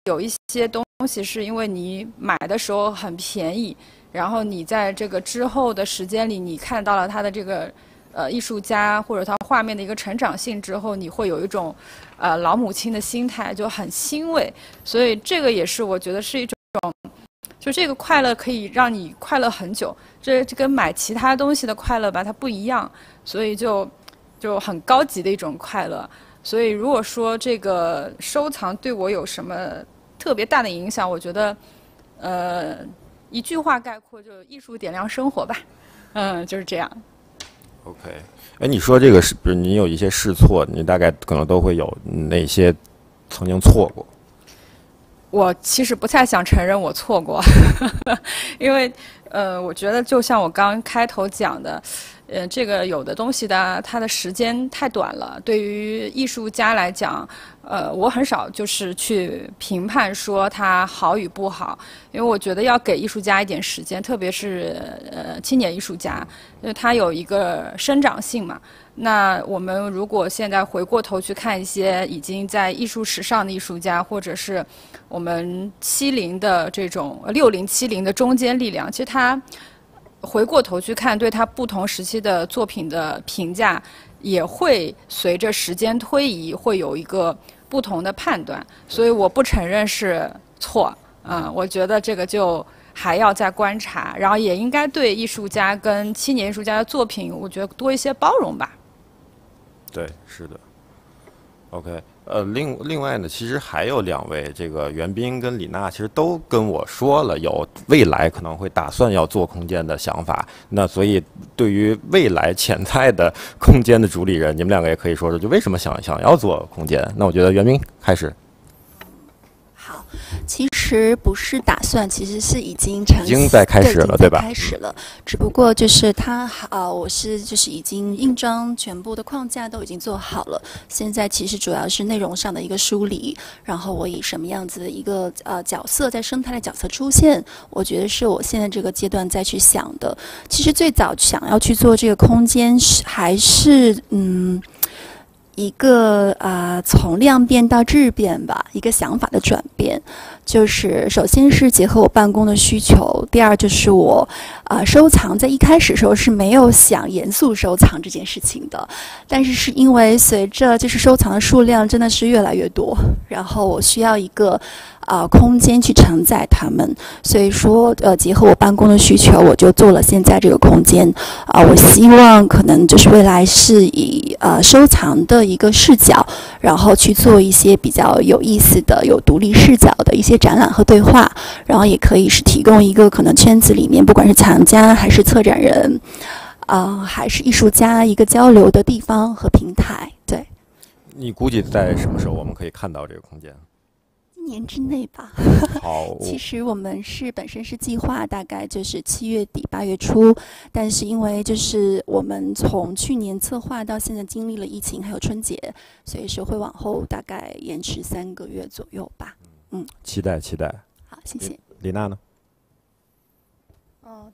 有一些东西是因为你买的时候很便宜，然后你在这个之后的时间里，你看到了他的这个艺术家或者他画面的一个成长性之后，你会有一种老母亲的心态，就很欣慰。所以这个也是我觉得是一种，就这个快乐可以让你快乐很久，这跟买其他东西的快乐吧它不一样，所以就很高级的一种快乐。所以如果说这个收藏对我有什么特别大的影响，我觉得，一句话概括，就艺术点亮生活吧，就是这样。OK， 哎，你说这个是，比如你有一些试错，你大概可能都会有哪些曾经错过？我其实不太想承认我错过，因为我觉得就像我刚开头讲的，这个有的东西的它的时间太短了，对于艺术家来讲，我很少就是去评判说它好与不好，因为我觉得要给艺术家一点时间，特别是青年艺术家，因为他有一个生长性嘛。那我们如果现在回过头去看一些已经在艺术史上的艺术家，或者是我们70的这种60、70的中坚力量，其实他回过头去看对他不同时期的作品的评价，也会随着时间推移会有一个不同的判断。所以我不承认是错，我觉得这个就还要再观察，然后也应该对艺术家跟青年艺术家的作品，我觉得多一些包容吧。对，是的。OK， 另外呢，其实还有2位，这个袁斌跟李娜，其实都跟我说了有未来可能会打算要做空间的想法。那所以对于未来潜在的空间的主理人，你们2个也可以说说，就为什么想要做空间？那我觉得袁斌开始。好，其实不是打算，其实是已经成，已经在开始了，对吧？开始了，只不过就是我是就是已经印章全部的框架都已经做好了，现在其实主要是内容上的一个梳理，然后我以什么样子的一个角色在生态的角色出现，我觉得是我现在这个阶段再去想的。其实最早想要去做这个空间还是一个从量变到质变吧，一个想法的转变。就是首先是结合我办公的需求，第二就是我收藏在一开始的时候是没有想严肃收藏这件事情的，但是是因为随着就是收藏的数量真的是越来越多，然后我需要一个空间去承载它们，所以说结合我办公的需求，我就做了现在这个空间。我希望可能就是未来是以收藏的一个视角，然后去做一些比较有意思的、有独立视角的一些展览和对话，然后也可以是提供一个可能圈子里面不管是藏家还是策展人，还是艺术家一个交流的地方和平台。对，你估计在什么时候我们可以看到这个空间？1年之内吧。好，其实我们本身是计划大概就是7月底8月初，但是因为就是我们从去年策划到现在经历了疫情还有春节，所以是会往后大概延迟3个月左右吧。期待。好，谢谢。李娜呢？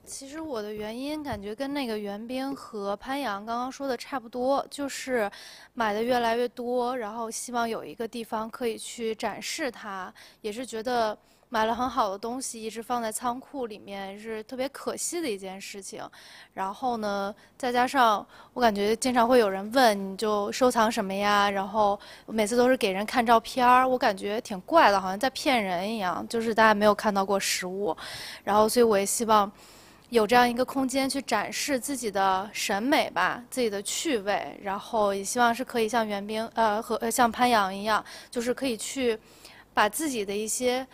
其实我的原因感觉跟那个袁斌和潘阳刚刚说的差不多，就是买的越来越多，然后希望有一个地方可以去展示它，也是觉得买了很好的东西一直放在仓库里面是特别可惜的一件事情。然后呢，再加上我感觉经常会有人问你就收藏什么呀，然后每次都是给人看照片儿，我感觉挺怪的，好像在骗人一样，就是大家没有看到过实物。然后所以我也希望有这样一个空间去展示自己的审美吧，自己的趣味，然后也希望是可以像袁斌像潘阳一样，就是可以去把自己的一些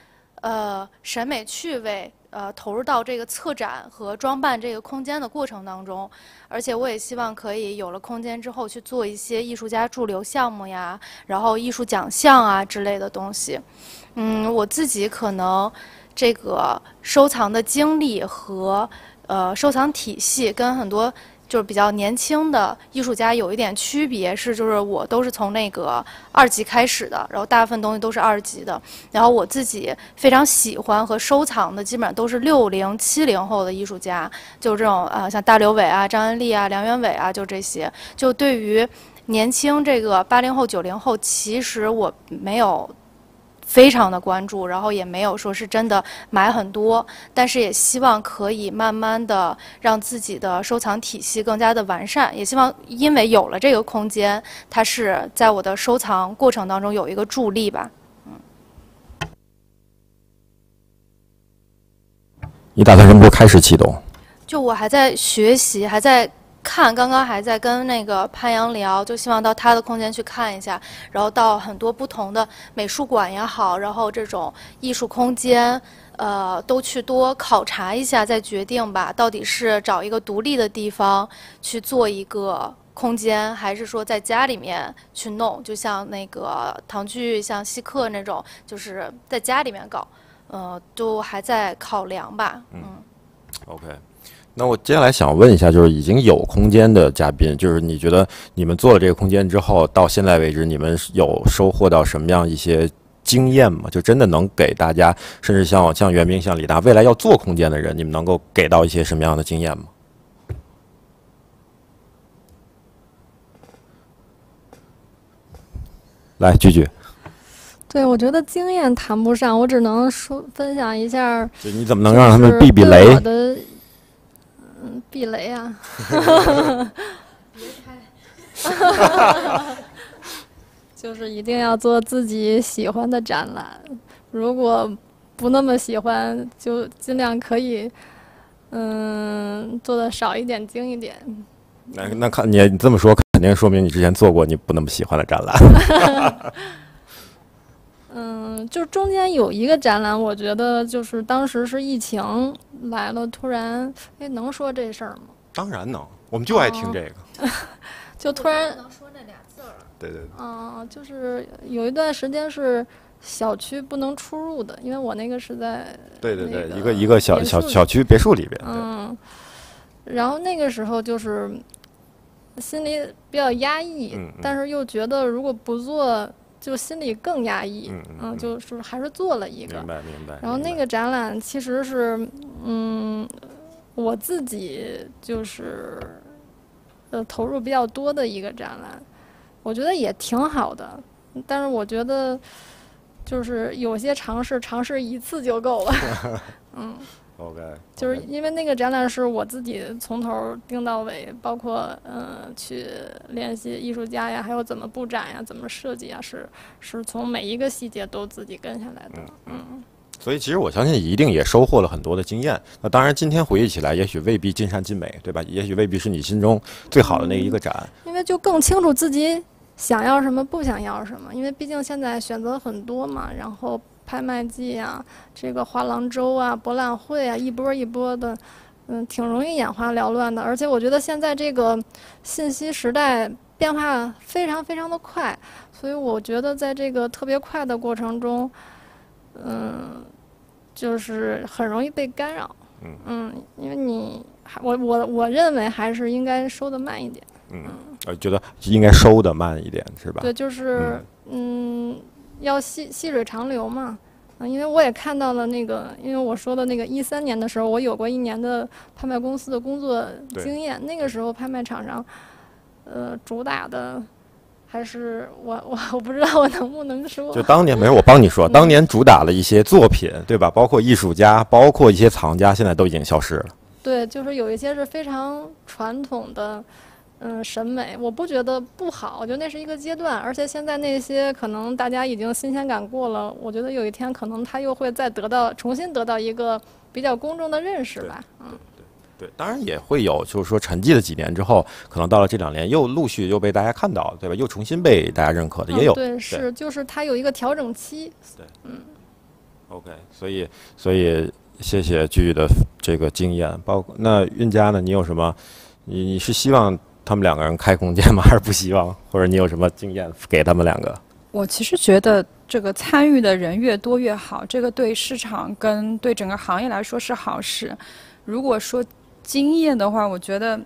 审美趣味投入到这个策展和装扮这个空间的过程当中。而且我也希望可以有了空间之后去做一些艺术家驻留项目呀，然后艺术奖项啊之类的东西。我自己可能这个收藏的经历和收藏体系跟很多就是比较年轻的艺术家有一点区别，就是我都是从那个2级开始的，然后大部分东西都是2级的。然后我自己非常喜欢和收藏的基本上都是60、70后的艺术家，就这种像大刘伟啊、张恩利啊、梁元伟啊，就这些。就对于年轻这个80后、90后，其实我没有非常的关注，然后也没有说是真的买很多，但是也希望可以慢慢的让自己的收藏体系更加的完善，也希望因为有了这个空间，它是在我的收藏过程当中有一个助力吧。你打算什么时候开始启动？就我还在学习，还在看，刚刚还在跟那个潘阳聊，就希望到他的空间去看一下，然后到很多不同的美术馆也好，然后这种艺术空间，都去多考察一下，再决定吧，到底是找一个独立的地方去做一个空间，还是说在家里面去弄，就像那个唐剧、像西客那种，就是在家里面搞，都还在考量吧。OK， 那我接下来想问一下，就是已经有空间的嘉宾，就是你觉得你们做了这个空间之后，到现在为止，你们有收获到什么样一些经验吗？就真的能给大家，甚至像袁冰、像李大，未来要做空间的人，你们能够给到一些什么样的经验吗？来，句句。对，我觉得经验谈不上，我只能分享一下。就你怎么能让他们避避雷？我的避雷啊！别开。就是一定要做自己喜欢的展览，如果不那么喜欢，就尽量可以，做的少一点，精一点。那看你这么说，肯定说明你之前做过你不那么喜欢的展览。就中间有一个展览，我觉得就是当时是疫情来了，突然，能说这事儿吗？当然能，我们就爱听这个。就突然能说那俩字儿。对对对。就是有一段时间是小区不能出入的，因为我那个是在对对对，一个小区别墅里边。然后那个时候就是心里比较压抑，但是又觉得如果不做，就心里更压抑，就是还是做了一个。明白。然后那个展览其实是，我自己就是投入比较多的一个展览，我觉得也挺好的，但是我觉得就是有些尝试一次就够了。OK， 就是因为那个展览是我自己从头定到尾，包括去联系艺术家呀，还有怎么布展呀，怎么设计呀，是从每一个细节都自己跟下来的。所以其实我相信一定也收获了很多的经验。那当然，今天回忆起来，也许未必尽善尽美，对吧？也许未必是你心中最好的那一个展。因为就更清楚自己想要什么，不想要什么。因为毕竟现在选择很多嘛，然后拍卖季啊，这个画廊周啊，博览会啊，一波一波的，挺容易眼花缭乱的。而且我觉得现在这个信息时代变化非常非常的快，所以我觉得在这个特别快的过程中，就是很容易被干扰。因为我认为还是应该收得慢一点。我觉得应该收得慢一点，是吧？对，就是要细水长流嘛。因为我也看到了那个，因为我说的那个13年的时候，我有过1年的拍卖公司的工作经验。那个时候拍卖场上，主打的还是我不知道我能不能说。就当年没事，我帮你说，当年主打了一些作品，对吧？包括艺术家，包括一些藏家，现在都已经消失了。对，就是有一些是非常传统的。审美我不觉得不好，我觉得那是一个阶段，而且现在那些可能大家已经新鲜感过了，我觉得有一天可能他又会再重新得到一个比较公众的认识吧。对，当然也会有，就是说沉寂了几年之后，可能到了这2年又陆续又被大家看到，对吧？又重新被大家认可的也有。对，是，就是它有一个调整期。对，OK， 所以谢谢句句的这个经验，包括那韵佳呢？你有什么？你是希望他们2个人开空间吗？还是不希望？或者你有什么经验给他们2个？我其实觉得这个参与的人越多越好，这个对市场跟对整个行业来说是好事。如果说经验的话，我觉得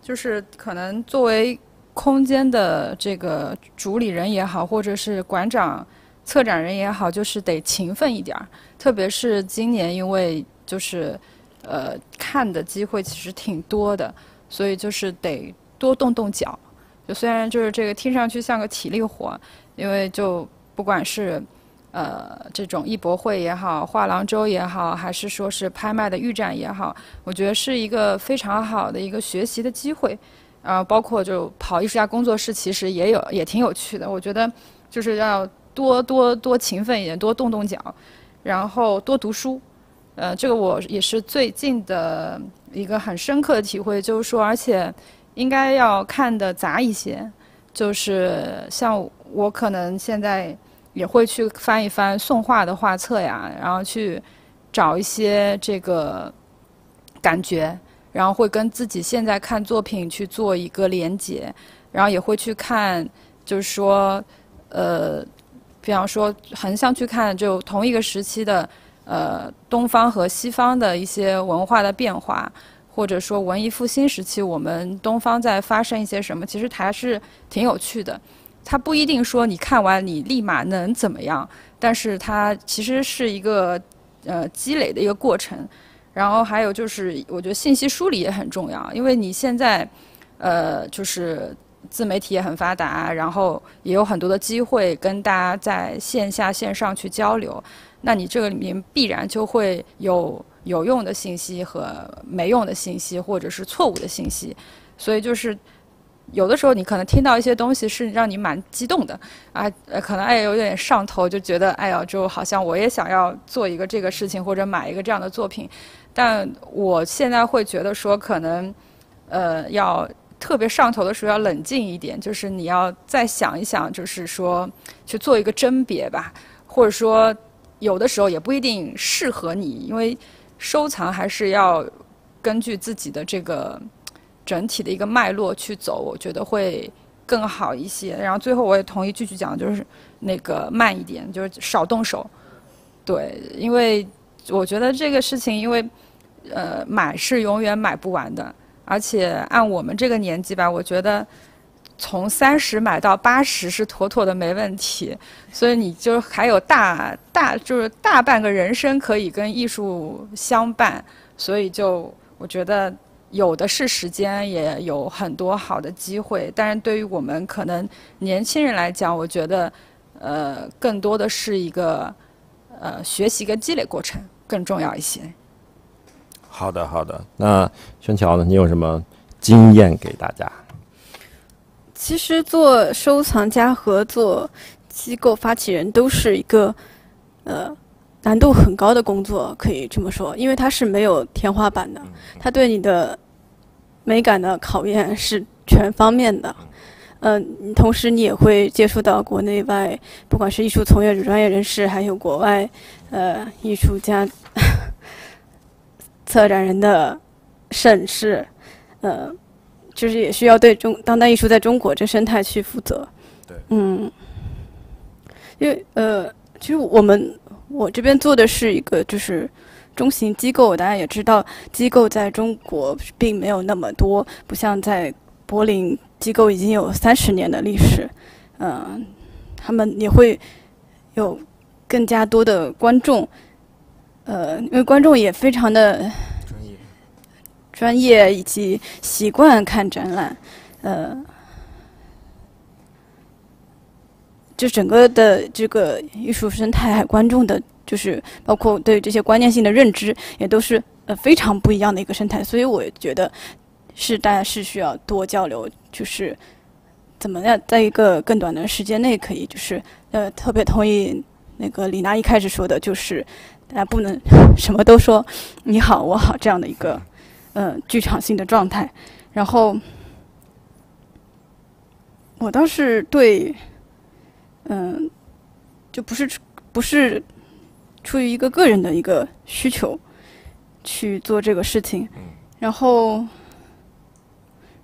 就是可能作为空间的这个主理人也好，或者是馆长、策展人也好，就是得勤奋一点儿。特别是今年，因为就是看的机会其实挺多的。所以就是得多动动脚，就虽然就是这个听上去像个体力活，因为就不管是这种艺博会也好，画廊周也好，还是说是拍卖的预展也好，我觉得是一个非常好的一个学习的机会。包括就跑艺术家工作室，其实也挺有趣的。我觉得就是要多勤奋一点，多动动脚，然后多读书。这个我也是最近的一个很深刻的体会，就是说，而且应该要看的杂一些。就是像我可能现在也会去翻一翻宋画的画册呀，然后去找一些这个感觉。然后会跟自己现在看作品去做一个连接，然后也会去看，就是说，比方说横向去看，就同一个时期的，东方和西方的一些文化的变化，或者说文艺复兴时期我们东方在发生一些什么，其实还是挺有趣的。它不一定说你看完你立马能怎么样，但是它其实是一个积累的一个过程。然后还有就是，我觉得信息梳理也很重要，因为你现在，就是自媒体也很发达，然后也有很多的机会跟大家在线下线上去交流，那你这个里面必然就会有用的信息和没用的信息，或者是错误的信息，所以就是有的时候你可能听到一些东西是让你蛮激动的啊，可能有点上头，就觉得哎呀，就好像我也想要做一个这个事情，或者买一个这样的作品。但我现在会觉得说，可能，要特别上头的时候要冷静一点，就是你要再想一想，就是说去做一个甄别吧，或者说有的时候也不一定适合你，因为收藏还是要根据自己的这个整体的一个脉络去走，我觉得会更好一些。然后最后我也同意句句讲，就是那个慢一点，就是少动手。对，因为我觉得这个事情，因为买是永远买不完的，而且按我们这个年纪吧，我觉得从30买到80是妥妥的没问题，所以你就还有就是大半个人生可以跟艺术相伴，所以就我觉得有的是时间，也有很多好的机会，但是对于我们可能年轻人来讲，我觉得更多的是一个学习跟积累过程更重要一些。好的，好的。那宣乔呢？你有什么经验给大家？其实做收藏家和做机构发起人都是一个难度很高的工作，可以这么说，因为它是没有天花板的，它对你的美感的考验是全方面的。同时你也会接触到国内外，不管是艺术从业者、专业人士，还有国外艺术家、策展人的审视，就是也需要对当代艺术在中国这生态去负责。对，因为其实我这边做的是一个就是中型机构，大家也知道，机构在中国并没有那么多，不像在柏林，机构已经有30年的历史，他们也会有更加多的观众，因为观众也非常的专业以及习惯看展览，就整个的这个艺术生态，还观众的，就是包括对这些观念性的认知，也都是非常不一样的一个生态。所以我觉得大家是需要多交流，就是怎么样在一个更短的时间内可以，就是特别同意那个李娜一开始说的，就是大家不能什么都说你好我好这样的一个剧场性的状态。然后我倒是对就不是出于一个个人的一个需求去做这个事情。然后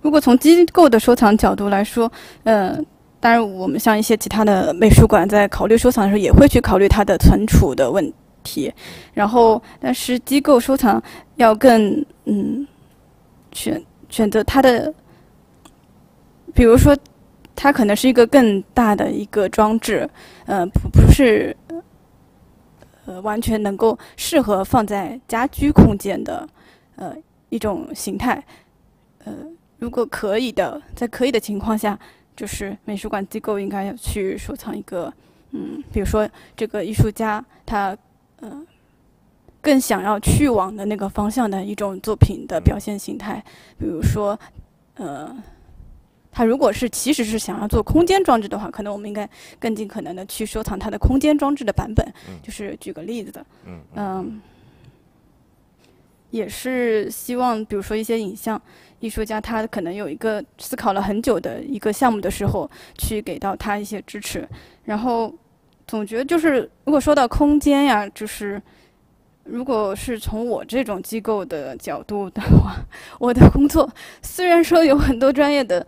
如果从机构的收藏角度来说，当然我们像一些其他的美术馆在考虑收藏的时候，也会去考虑它的存储的问题。然后但是机构收藏要更选择它的，比如说它可能是一个更大的一个装置，不是完全能够适合放在家居空间的一种形态。如果在可以的情况下，就是美术馆机构应该要去收藏一个比如说这个艺术家他更想要去往的那个方向的一种作品的表现形态，比如说他如果是其实是想要做空间装置的话，可能我们应该更尽可能的去收藏他的空间装置的版本。就是举个例子的，也是希望，比如说一些影像艺术家，他可能有一个思考了很久的一个项目的时候，去给到他一些支持。然后总觉得就是，如果说到空间呀，就是如果是从我这种机构的角度的话，我的工作虽然说有很多专业的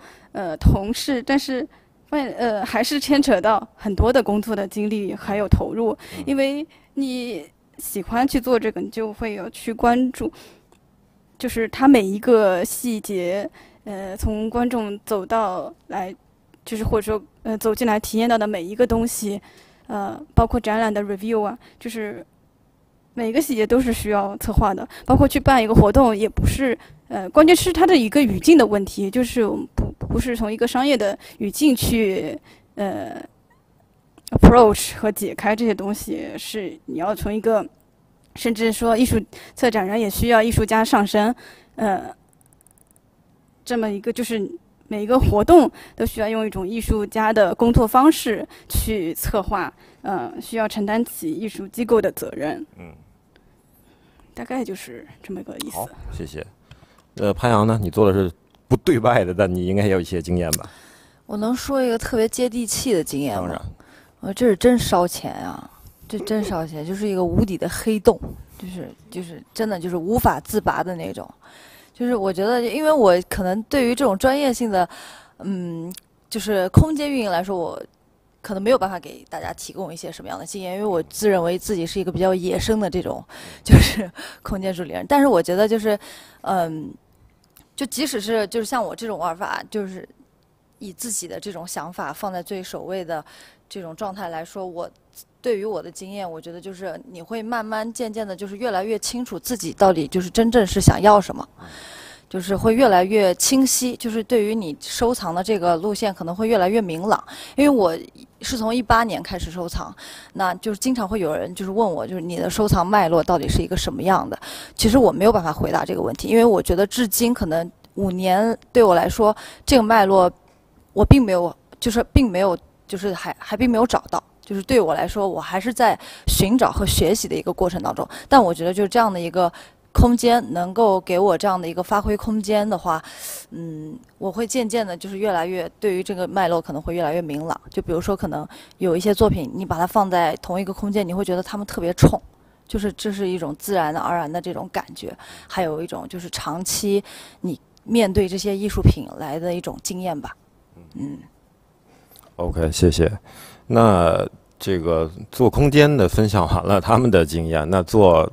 同事，但是还是牵扯到很多的工作的精力还有投入，因为你喜欢去做这个，你就会有去关注，就是它每一个细节，从观众走到来，就是或者说走进来体验到的每一个东西，包括展览的 review 啊，就是每一个细节都是需要策划的，包括去办一个活动也不是，关键是它的一个语境的问题，就是我们不是从一个商业的语境去approach 和解开这些东西，是你要从一个，甚至说艺术策展人也需要艺术家上身，这么一个就是每一个活动都需要用一种艺术家的工作方式去策划，需要承担起艺术机构的责任。大概就是这么个意思。好，谢谢。潘阳呢？你做的是不对外的，但你应该也有一些经验吧？我能说一个特别接地气的经验吗？当然。这是真烧钱啊！这真烧钱，就是一个无底的黑洞，就是真的就是无法自拔的那种。就是我觉得，因为我可能对于这种专业性的，就是空间运营来说，我可能没有办法给大家提供一些什么样的经验，因为我自认为自己是一个比较野生的这种，就是空间助理人。但是我觉得就是，就即使是就是像我这种玩法，就是以自己的这种想法放在最首位的这种状态来说，我对于我的经验，我觉得就是你会慢慢渐渐的，就是越来越清楚自己到底就是真正是想要什么，就是会越来越清晰，就是对于你收藏的这个路线可能会越来越明朗。因为我是从18年开始收藏，那就是经常会有人就是问我，就是你的收藏脉络到底是一个什么样的？其实我没有办法回答这个问题，因为我觉得至今可能5年对我来说，这个脉络我并没有，就是还并没有找到。就是对我来说，我还是在寻找和学习的一个过程当中。但我觉得就是这样的一个空间，能够给我这样的一个发挥空间的话，我会渐渐的，就是越来越对于这个脉络可能会越来越明朗。就比如说，可能有一些作品，你把它放在同一个空间，你会觉得它们特别冲，就是这是一种自然而然的这种感觉，还有一种就是长期你面对这些艺术品来的一种经验吧。OK， 谢谢。那这个做空间的分享完了他们的经验，那做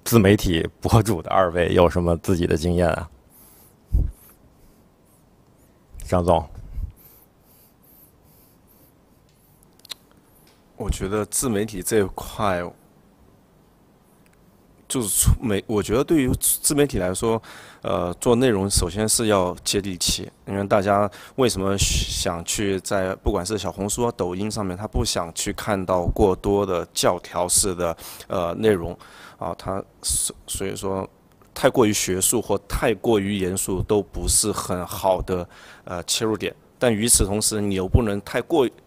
自媒体博主的2位有什么自己的经验啊？张总，我觉得自媒体这一块，就是我觉得对于自媒体来说，做内容首先是要接地气，因为大家为什么想去在不管是小红书、抖音上面，他不想去看到过多的教条式的内容啊，所以说太过于学术或太过于严肃都不是很好的切入点。但与此同时，你又不能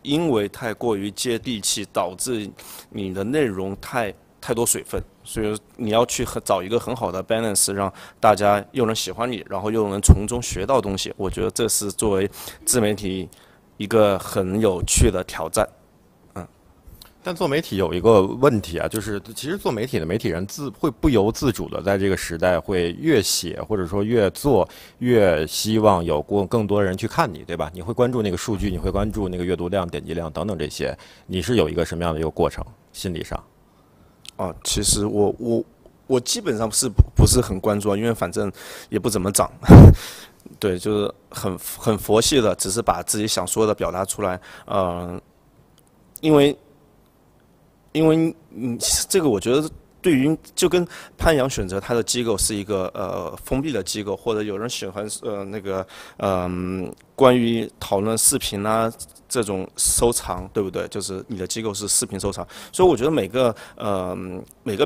因为太过于接地气，导致你的内容太多水分。所以你要去找一个很好的 balance， 让大家又能喜欢你，然后又能从中学到东西。我觉得这是作为自媒体一个很有趣的挑战。但做媒体有一个问题啊，就是其实做媒体的媒体人会不由自主的在这个时代会越写或者说越做越希望有更多人去看你，对吧？你会关注那个数据，你会关注那个阅读量、点击量等等这些，你是有一个什么样的一个过程心理上？其实我基本上不是很关注，因为反正也不怎么涨。对，就是很佛系的，只是把自己想说的表达出来。因为这个我觉得对于就跟潘阳选择他的机构是一个封闭的机构，或者有人喜欢关于讨论视频啊这种收藏，对不对？就是你的机构是视频收藏，所以我觉得每个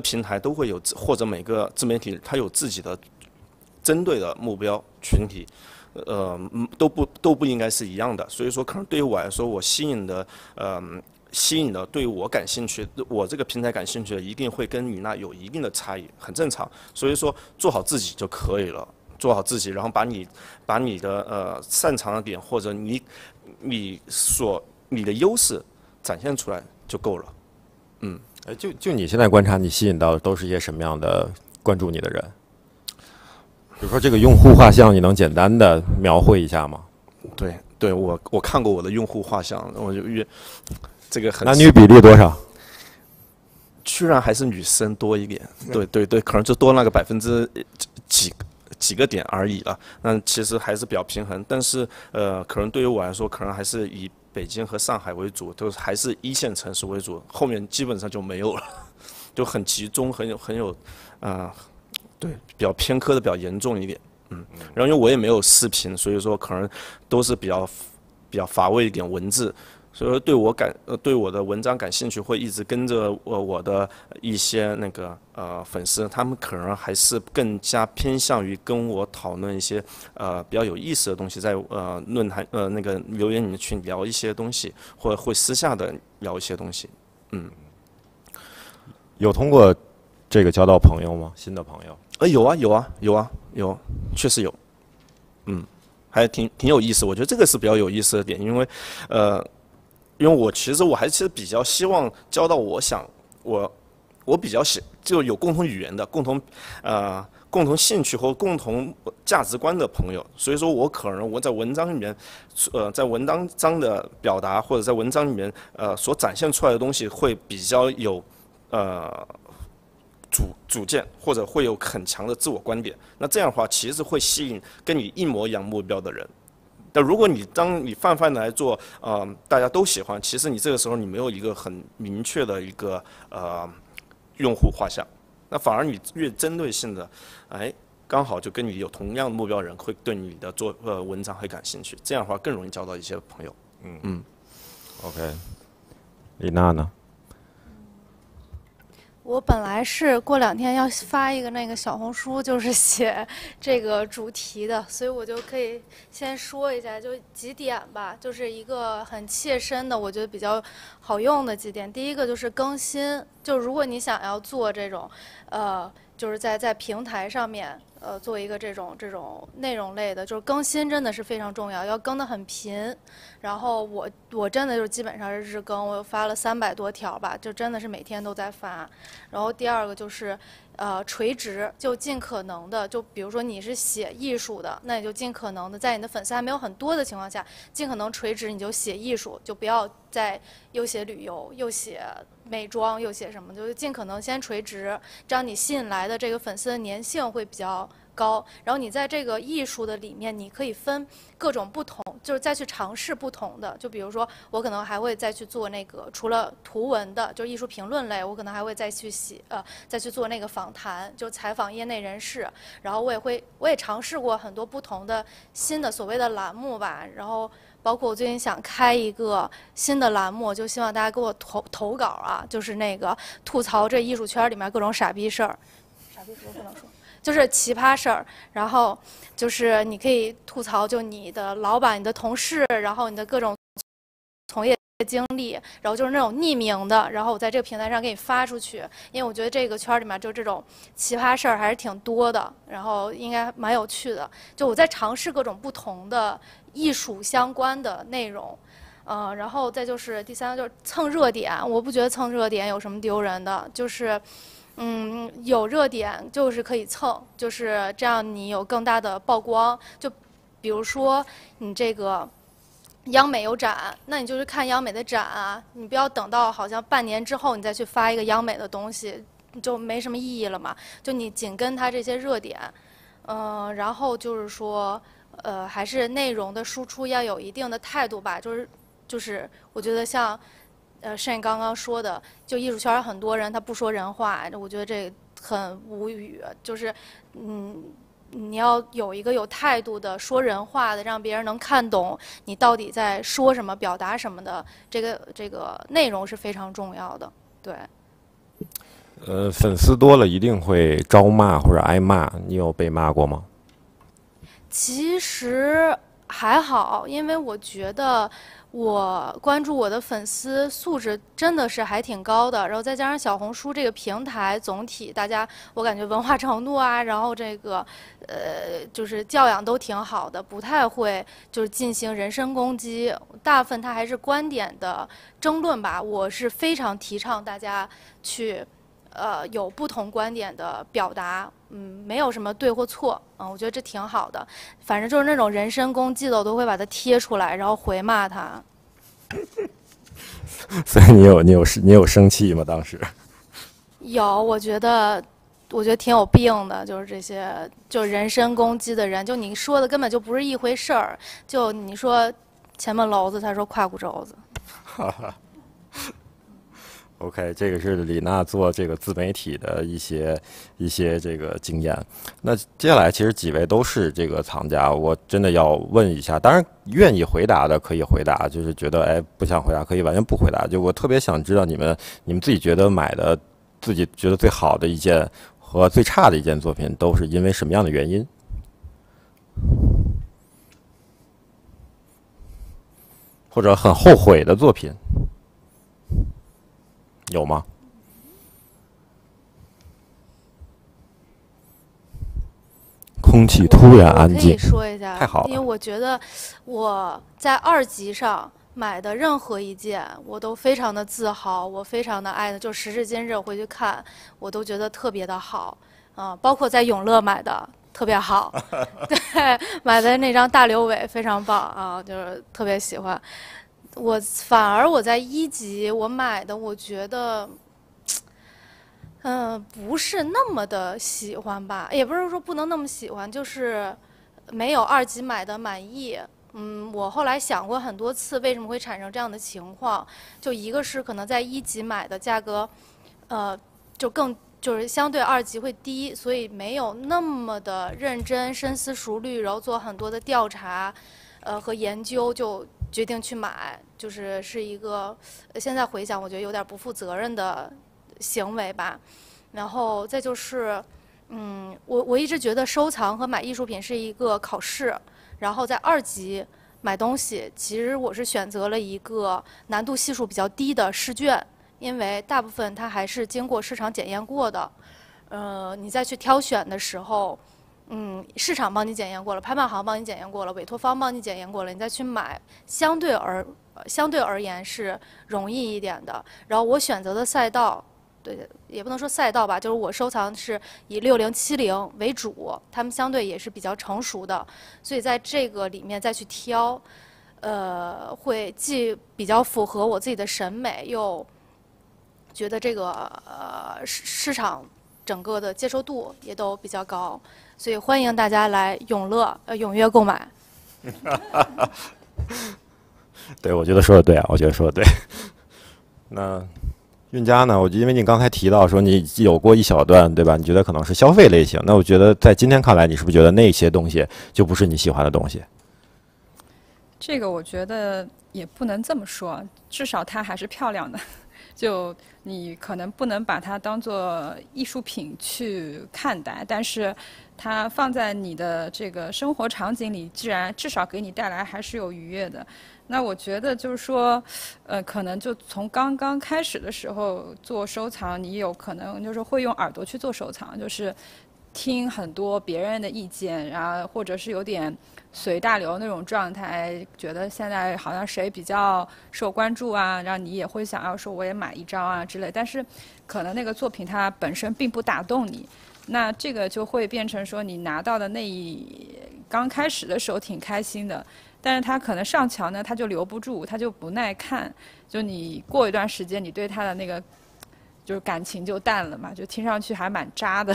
平台都会有，或者每个自媒体它有自己的针对的目标群体。都不应该是一样的，所以说可能对于我来说，我吸引的对于我感兴趣，我这个平台感兴趣的，一定会跟李娜有一定的差异，很正常。所以说做好自己就可以了，做好自己，然后把你的擅长的点或者你的优势展现出来就够了。就你现在观察，你吸引到的都是一些什么样的关注你的人？比如说这个用户画像，你能简单的描绘一下吗？对，我看过我的用户画像，我就这个很男女比例多少？居然还是女生多一点，对，可能就多那个%几个点而已了。那其实还是比较平衡，但是可能对于我来说，可能还是以北京和上海为主，都还是1线城市为主，后面基本上就没有了，就很集中，很有对，比较偏科的比较严重一点，然后因为我也没有视频，所以说可能都是比较乏味一点文字，所以说对我的文章感兴趣，会一直跟着我的一些那个粉丝，他们可能还是更加偏向于跟我讨论一些比较有意思的东西，在论坛那个留言里面去聊一些东西，或者会私下的聊一些东西，有通过这个交到朋友吗？新的朋友？有，确实有，还挺有意思。我觉得这个是比较有意思的点，因为我其实还是比较希望交到我比较就有共同语言的、共同兴趣或共同价值观的朋友。所以说我可能在文章里面，在文章的表达或者在文章里面所展现出来的东西会比较有主见，或者会有很强的自我观点，那这样的话其实会吸引跟你一模一样目标的人。但如果当你泛泛的来做，大家都喜欢，其实你这个时候你没有一个很明确的一个用户画像，那反而你越针对性的，刚好就跟你有同样的目标的人会对你的文章会感兴趣，这样的话更容易交到一些朋友。OK， 李娜呢？我本来是过2天要发一个那个小红书，就是写这个主题的，所以我就可以先说一下，就几点吧，就是一个很切身的，我觉得比较好用的几点。第一个就是更新，就如果你想要做这种，就是在平台上面，做一个这种内容类的，就是更新真的是非常重要，要更得很频。然后我真的就是基本上是日更，我发了300多条吧，就真的是每天都在发。然后第二个就是垂直，就尽可能的，就比如说你是写艺术的，那你就尽可能的在你的粉丝还没有很多的情况下，尽可能垂直，你就写艺术，就不要再又写旅游又写美妆又写什么，就是尽可能先垂直，这样你吸引来的这个粉丝的粘性会比较高。然后你在这个艺术的里面，你可以分各种不同，就是再去尝试不同的。就比如说，我可能还会再去做那个除了图文的，就是艺术评论类，我可能还会再去做那个访谈，就采访业内人士。然后我也尝试过很多不同的新的所谓的栏目吧。然后包括我最近想开一个新的栏目，就希望大家给我投稿啊，就是那个吐槽这艺术圈里面各种傻逼事儿。傻逼事儿不能说。就是奇葩事儿，然后就是你可以吐槽，就你的老板、你的同事，然后你的各种从业经历，然后就是那种匿名的，然后我在这个平台上给你发出去，因为我觉得这个圈里面就这种奇葩事儿还是挺多的，然后应该蛮有趣的。就我在尝试各种不同的艺术相关的内容。然后再就是第三个就是蹭热点，我不觉得蹭热点有什么丢人的，就是有热点就是可以蹭，就是这样你有更大的曝光。就比如说你这个央美有展，那你就是看央美的展啊，你不要等到好像半年之后你再去发一个央美的东西，就没什么意义了嘛。就你紧跟它这些热点，然后就是说还是内容的输出要有一定的态度吧，就是我觉得像 Shane 刚刚说的，就艺术圈很多人他不说人话，我觉得这很无语。就是你要有一个有态度的说人话的，让别人能看懂你到底在说什么、表达什么的，这个内容是非常重要的。对。粉丝多了一定会招骂或者挨骂，你有被骂过吗？其实还好，因为我觉得我关注我的粉丝素质真的是还挺高的，然后再加上小红书这个平台，总体大家我感觉文化程度啊，然后这个就是教养都挺好的，不太会就是进行人身攻击，大部分它还是观点的争论吧。我是非常提倡大家去有不同观点的表达，没有什么对或错，我觉得这挺好的。反正就是那种人身攻击的，我都会把它贴出来，然后回骂他。所以你有生气吗？当时？有，我觉得挺有病的，就是这些就人身攻击的人，就你说的根本就不是一回事儿。就你说前门楼子，他说胯骨轴子。OK， 这个是李娜做这个自媒体的一些这个经验。那接下来其实几位都是这个藏家，我真的要问一下，当然愿意回答的可以回答，就是觉得不想回答可以完全不回答。就我特别想知道你们自己觉得买的自己觉得最好的一件和最差的一件作品都是因为什么样的原因？或者很后悔的作品？有吗？空气突然安静。我可以说一下，太好了。因为我觉得我在2级上买的任何一件，我都非常的自豪，我非常的爱的，就时至今日回去看，我都觉得特别的好。包括在永乐买的特别好，对，买的那张大刘伟非常棒啊，就是特别喜欢。反而我在1级我买的，我觉得，不是那么的喜欢吧，也不是说不能那么喜欢，就是没有2级买的满意。我后来想过很多次，为什么会产生这样的情况？就一个是可能在1级买的价格，就是相对2级会低，所以没有那么的认真、深思熟虑，然后做很多的调查，和研究就决定去买，是一个现在回想我觉得有点不负责任的行为吧。然后再就是，我一直觉得收藏和买艺术品是一个考试，然后在2级买东西，其实我是选择了一个难度系数比较低的试卷。因为大部分它还是经过市场检验过的，你再去挑选的时候，市场帮你检验过了，拍卖行帮你检验过了，委托方帮你检验过了，你再去买，相对而言是容易一点的。然后我选择的赛道，对，也不能说赛道吧，就是我收藏是以60、70为主，他们相对也是比较成熟的，所以在这个里面再去挑，会既比较符合我自己的审美，又觉得这个市场整个的接受度也都比较高，所以欢迎大家来永乐踊跃购买。对，我觉得说的对啊，我觉得说的对。那韵佳呢？因为你刚才提到说你有过一小段，对吧？你觉得可能是消费类型，那我觉得在今天看来，你是不是觉得那些东西就不是你喜欢的东西？这个我觉得也不能这么说，至少它还是漂亮的。就你可能不能把它当做艺术品去看待，但是它放在你的这个生活场景里，至少给你带来还是有愉悦的。那我觉得就是说，可能就从刚刚开始的时候做收藏，你有可能就是会用耳朵去做收藏，就是听很多别人的意见，然后或者是有点随大流那种状态，觉得现在好像谁比较受关注啊，然后你也会想要说我也买一张啊之类，但是可能那个作品它本身并不打动你，那这个就会变成说你拿到的刚开始的时候挺开心的，但是它可能上墙呢它就留不住，它就不耐看，就你过一段时间你对它的那个就是感情就淡了嘛，就听上去还蛮渣的。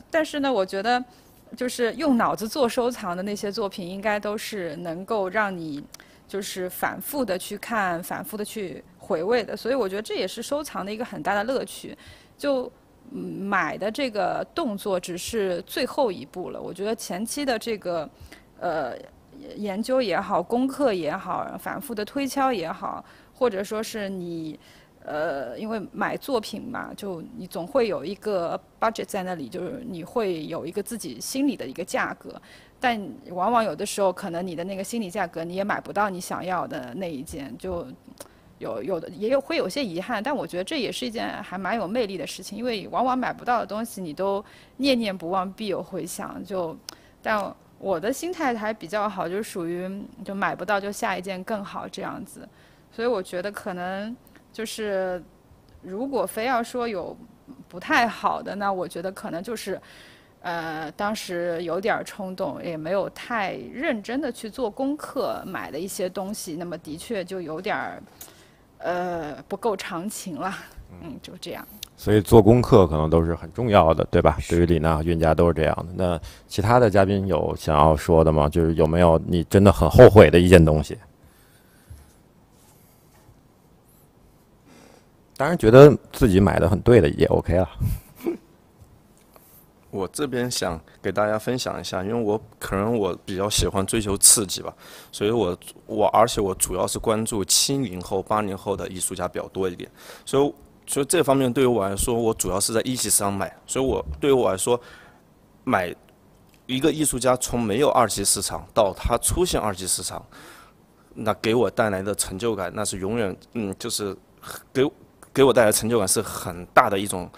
但是呢，我觉得就是用脑子做收藏的那些作品，应该都是能够让你就是反复的去看，反复的去回味的。所以我觉得这也是收藏的一个很大的乐趣。就买的这个动作只是最后一步了，我觉得前期的这个研究也好，功课也好，反复的推敲也好，或者说是你因为买作品嘛，就你总会有一个 budget 在那里，就是你会有一个自己心里的一个价格，但往往有的时候可能你的那个心理价格你也买不到你想要的那一件，就有的也会有些遗憾，但我觉得这也是一件还蛮有魅力的事情，因为往往买不到的东西你都念念不忘必有回响，但我的心态还比较好，就是属于就买不到就下一件更好这样子，所以我觉得可能就是如果非要说有不太好的，那我觉得可能就是当时有点冲动，也没有太认真的去做功课，买的一些东西，那么的确就有点不够长情了，就这样。所以做功课可能都是很重要的，对吧？对于李娜和韵佳都是这样的。那其他的嘉宾有想要说的吗？就是有没有你真的很后悔的一件东西？当然，觉得自己买的很对的也 OK 了。我这边想给大家分享一下，因为我可能比较喜欢追求刺激吧，所以而且我主要是关注70后、80后的艺术家比较多一点，所以这方面对于我来说，我主要是在一级市场买，所以对于我来说，买一个艺术家从没有二级市场到他出现二级市场，那给我带来的成就感，那是永远就是给我带来成就感是很大的一种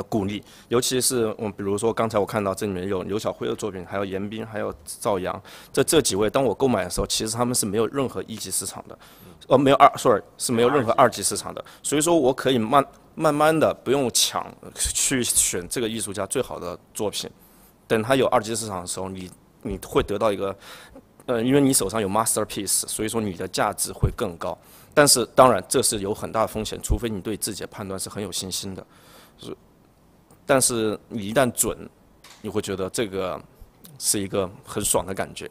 鼓励，尤其是比如说刚才我看到这里面有刘晓辉的作品，还有严彬，还有赵阳，这几位，当我购买的时候，其实他们是没有任何一级市场的，是没有任何二级市场的，所以说我可以慢慢的不用抢去选这个艺术家最好的作品，等他有二级市场的时候，你会得到一个因为你手上有 masterpiece， 所以说你的价值会更高，但是当然这是有很大的风险，除非你对自己的判断是很有信心的。但是你一旦准，你会觉得这个是一个很爽的感觉。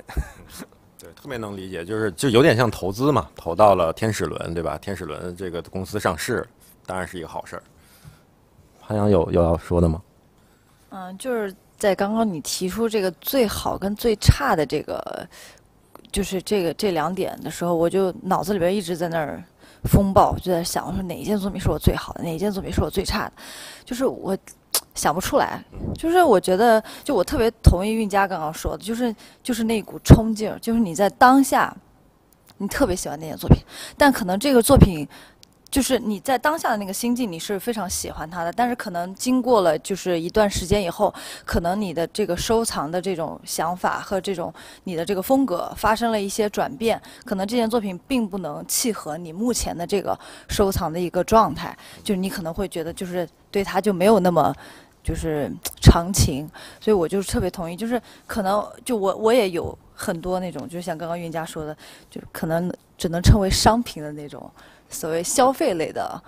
对，特别能理解，就有点像投资嘛，投到了天使轮，对吧？天使轮这个公司上市，当然是一个好事儿。潘阳有要说的吗？就是在刚刚你提出这个最好跟最差的这个，就是这两点的时候，我就脑子里边一直在那儿风暴，就在想说哪一件作品是我最好的，哪一件作品是我最差的，就是我想不出来。就是我觉得，就我特别同意韵佳刚刚说的，就是那股冲劲儿，就是你在当下，你特别喜欢那件作品，但可能这个作品。就是你在当下的那个心境，你是非常喜欢它的，但是可能经过了就是一段时间以后，可能你的这个收藏的这种想法和这种你的这个风格发生了一些转变，可能这件作品并不能契合你目前的这个收藏的一个状态，就是你可能会觉得就是对它就没有那么就是长情，所以我就是特别同意，就是可能就我也有很多那种，就像刚刚韵佳说的，就可能只能称为商品的那种。所谓消费类的，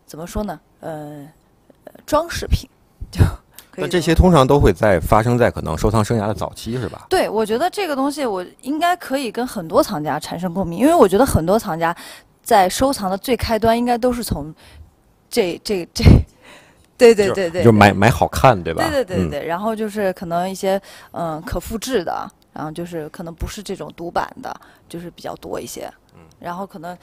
怎么说呢？装饰品，就那这些通常都会发生在可能收藏生涯的早期，是吧？对，我觉得这个东西我应该可以跟很多藏家产生共鸣，因为我觉得很多藏家在收藏的最开端应该都是从这，对，就买好看，对吧？对，然后就是可能一些可复制的，然后就是可能不是这种独版的，就是比较多一些。然后可能，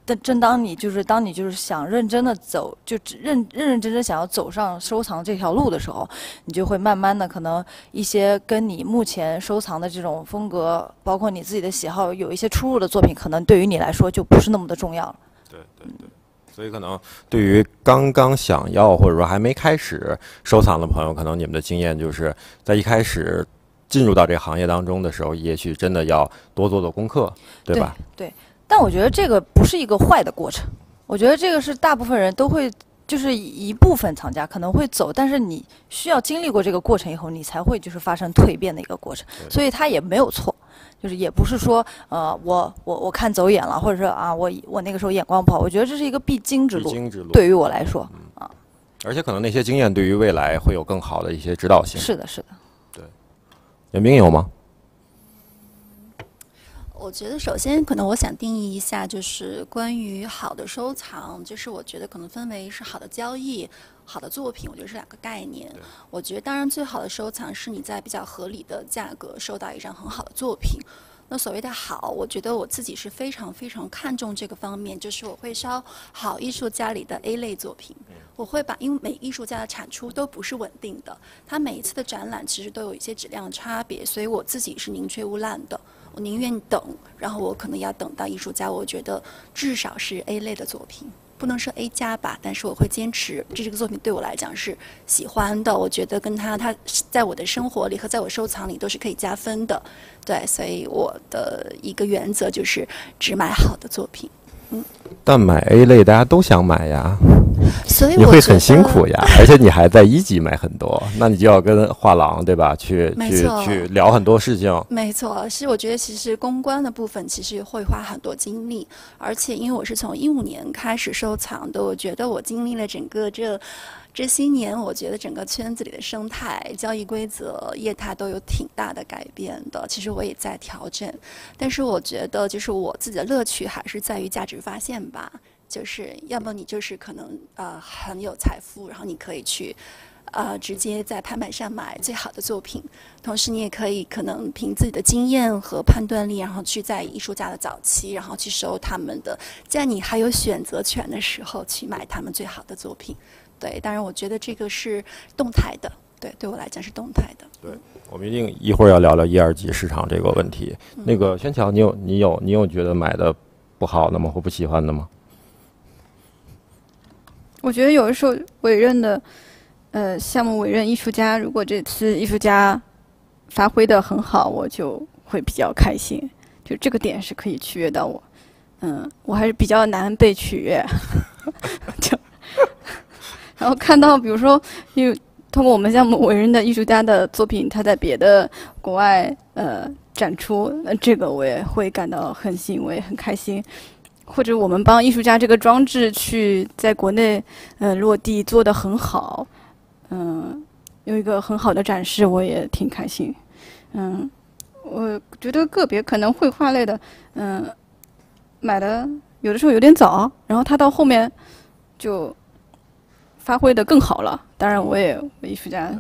但当你就是想认真的走，就认真想要走上收藏这条路的时候，你就会慢慢的可能一些跟你目前收藏的这种风格，包括你自己的喜好有一些出入的作品，可能对于你来说就不是那么的重要了。对。所以可能对于刚刚想要或者说还没开始收藏的朋友，可能你们的经验就是在一开始进入到这个行业当中的时候，也许真的要多做功课，对吧？对。但我觉得这个不是一个坏的过程，我觉得这个是大部分人都会，就是一部分藏家可能会走，但是你需要经历过这个过程以后，你才会就是发生蜕变的一个过程，所以它也没有错，就是也不是说我看走眼了，或者说啊我那个时候眼光不好，我觉得这是一个必经之路，对于我来说而且可能那些经验对于未来会有更好的一些指导性。是的。对，严彬有吗？我觉得首先可能我想定义一下，就是关于好的收藏，就是我觉得可能分为是好的交易、好的作品，我觉得是两个概念。我觉得当然最好的收藏是你在比较合理的价格收到一张很好的作品。那所谓的好，我觉得我自己是非常非常看重这个方面，就是我会烧好艺术家里的 A 类作品。我会把，因为每艺术家的产出都不是稳定的，他每一次的展览其实都有一些质量差别，所以我自己是宁缺毋滥的。我宁愿等，然后我可能要等到艺术家，我觉得至少是 A 类的作品，不能说 A 加吧，但是我会坚持这个作品对我来讲是喜欢的，我觉得跟他在我的生活里和在我收藏里都是可以加分的，对，所以我的一个原则就是只买好的作品。但买 A 类大家都想买呀，所以你会很辛苦呀，而且你还在一级买很多，那你就要跟画廊对吧，去聊很多事情。没错，是我觉得其实公关的部分其实会花很多精力，而且因为我是从15年开始收藏的，我觉得我经历了整个这些年，我觉得整个圈子里的生态、交易规则、业态都有挺大的改变的。其实我也在调整，但是我觉得就是我自己的乐趣还是在于价值发现吧。就是要么你就是可能很有财富，然后你可以去直接在拍卖上买最好的作品，同时你也可以可能凭自己的经验和判断力，然后去在艺术家的早期，然后去收他们的，在你还有选择权的时候去买他们最好的作品。对，当然我觉得这个是动态的，对我来讲是动态的。对，我们一会儿要聊聊1、2级市场这个问题。那个宣乔，你有觉得买的不好的吗？或不喜欢的吗？我觉得有的时候委任的，项目委任艺术家，如果这次艺术家发挥的很好，我就会比较开心，就这个点是可以取悦到我。我还是比较难被取悦，然后看到比如说，因为通过我们项目委任的艺术家的作品，他在别的国外展出，这个我也会感到很欣慰、很开心。或者我们帮艺术家这个装置去在国内落地做得很好，有一个很好的展示，我也挺开心。我觉得个别可能绘画类的，买的有的时候有点早，然后他到后面就发挥得更好了。当然我也为艺术家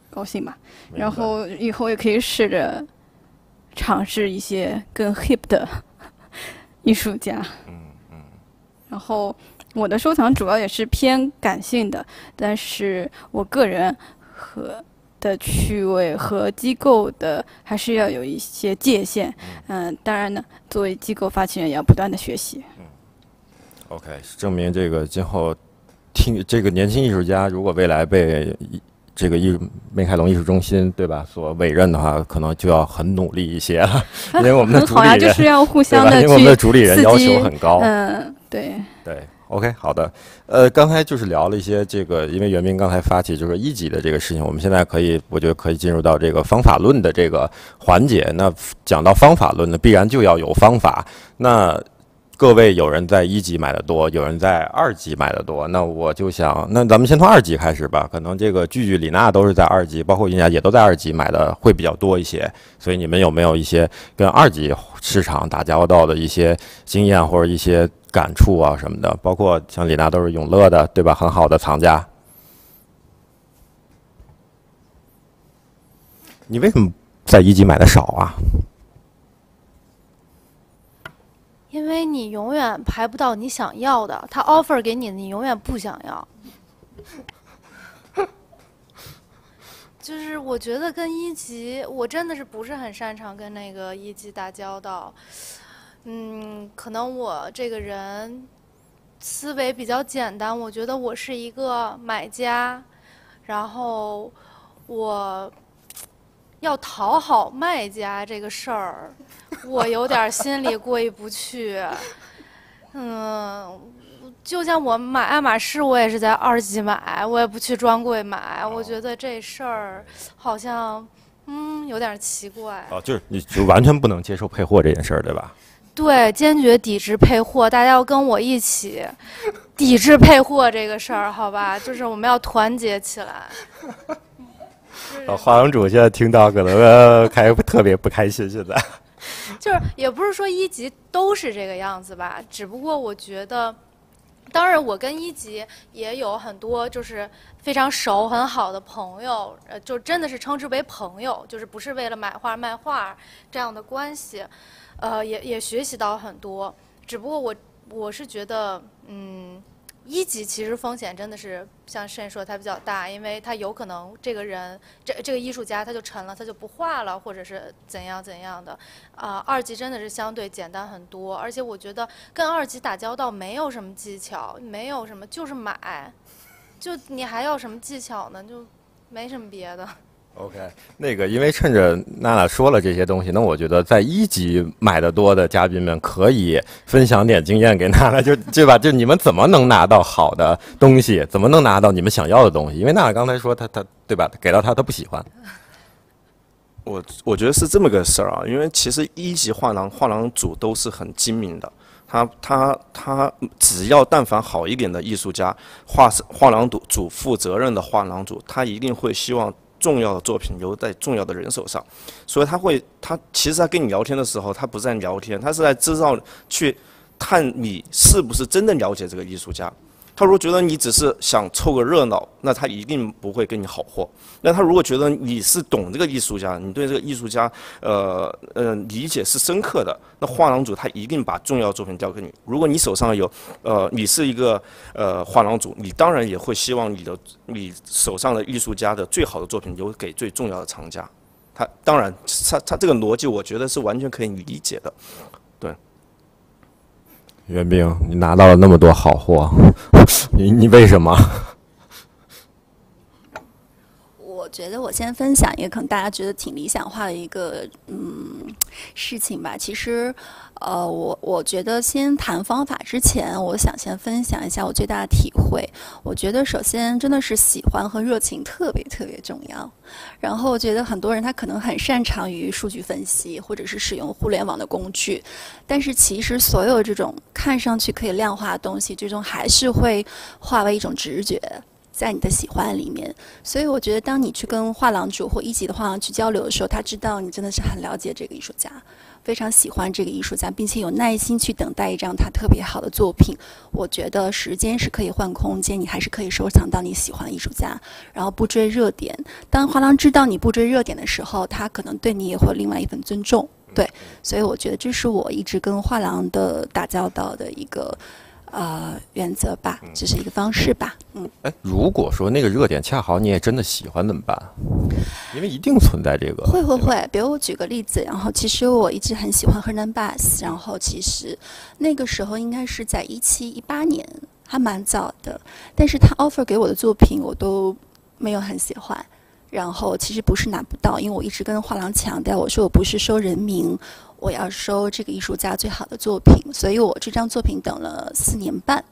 高兴吧，然后以后也可以试着尝试一些更 hip 的艺术家。然后我的收藏主要也是偏感性的，但是我个人的趣味和机构的还是要有一些界限。当然呢，作为机构发起人也要不断的学习。OK， 证明这个今后这个年轻艺术家，如果未来被这个梅凯龙艺术中心对吧所委任的话，可能就要很努力一些了，因为我们的主理人就是要互相的，因为我们的主理人要求很高。对。OK， 好的。刚才就是聊了一些这个，因为袁斌刚才发起就是1级的这个事情，我们现在我觉得可以进入到这个方法论的这个环节。那讲到方法论呢，必然就要有方法。那各位有人在1级买的多，有人在2级买的多，那我就想，那咱们先从2级开始吧。可能这个句李娜都是在2级，包括人家也都在2级买的会比较多一些。所以你们有没有一些跟2级市场打交道的一些经验或者一些感触啊什么的？包括像李娜都是永乐的，对吧？很好的藏家。你为什么在1级买的少啊？因为你永远排不到你想要的，他 offer 给你的，你永远不想要。就是我觉得跟1级，我真的是不是很擅长跟那个1级打交道。可能我这个人思维比较简单，我觉得我是一个买家，然后我要讨好卖家这个事儿，我有点心里过意不去。就像我买爱马仕，我也是在2级买，我也不去专柜买。我觉得这事儿好像有点奇怪。就是你就完全不能接受配货这件事儿，对吧？对，坚决抵制配货，大家要跟我一起抵制配货这个事儿，好吧？就是我们要团结起来。画廊主现在听到可能特别不开心，现在。就是也不是说一级都是这个样子吧，只不过我觉得。当然，我跟一级也有很多就是非常熟很好的朋友，就真的是称之为朋友，就是不是为了买画卖画这样的关系，也学习到很多。只不过我是觉得，一级其实风险真的是像慎说它比较大，因为他有可能这个人这个艺术家他就沉了，他就不画了，或者是怎样怎样的。二级真的是相对简单很多，而且我觉得跟二级打交道没有什么技巧，没有什么就是买，就你还要什么技巧呢？就没什么别的。OK， 那个，因为趁着娜娜说了这些东西，那我觉得在一级买的多的嘉宾们可以分享点经验给娜娜，对吧？就你们怎么能拿到好的东西，怎么能拿到你们想要的东西？因为娜娜刚才说她对吧，给到她不喜欢。我觉得是这么个事儿啊，因为其实一级画廊主都是很精明的，他只要但凡好一点的艺术家，画廊主负责任的画廊主，他一定会希望重要的作品留在重要的人手上，所以他其实在跟你聊天的时候，他不是在聊天，他是在知道去探你是不是真的了解这个艺术家。他如果觉得你只是想凑个热闹，那他一定不会跟你好货。那他如果觉得你是懂这个艺术家，你对这个艺术家理解是深刻的，那画廊主他一定把重要作品交给你。如果你手上有你是一个画廊主，你当然也会希望你手上的艺术家的最好的作品留给最重要的藏家。他当然他这个逻辑我觉得是完全可以理解的。对。袁冰，你拿到了那么多好货，你为什么？我觉得我先分享一个可能大家觉得挺理想化的一个事情吧。其实，我觉得先谈方法之前，我想先分享一下我最大的体会。我觉得首先真的是喜欢和热情特别特别重要。然后我觉得很多人他可能很擅长于数据分析，或者是使用互联网的工具，但是其实所有这种看上去可以量化的东西，最终还是会化为一种直觉。在你的喜欢里面，所以我觉得当你去跟画廊主或一级的画廊去交流的时候，他知道你真的是很了解这个艺术家，非常喜欢这个艺术家，并且有耐心去等待一张他特别好的作品。我觉得时间是可以换空间，你还是可以收藏到你喜欢的艺术家，然后不追热点。当画廊知道你不追热点的时候，他可能对你也会有另外一份尊重。对，所以我觉得这是我一直跟画廊的打交道的一个原则吧，这是一个方式吧。如果说那个热点恰好你也真的喜欢怎么办？因为一定存在这个。会，比如我举个例子，然后其实我一直很喜欢 Hernan Bass， 然后其实那个时候应该是在17、18年，还蛮早的，但是他 offer 给我的作品我都没有很喜欢。然后其实不是拿不到，因为我一直跟画廊强调，我说我不是收人名，我要收这个艺术家最好的作品，所以我这张作品等了4年半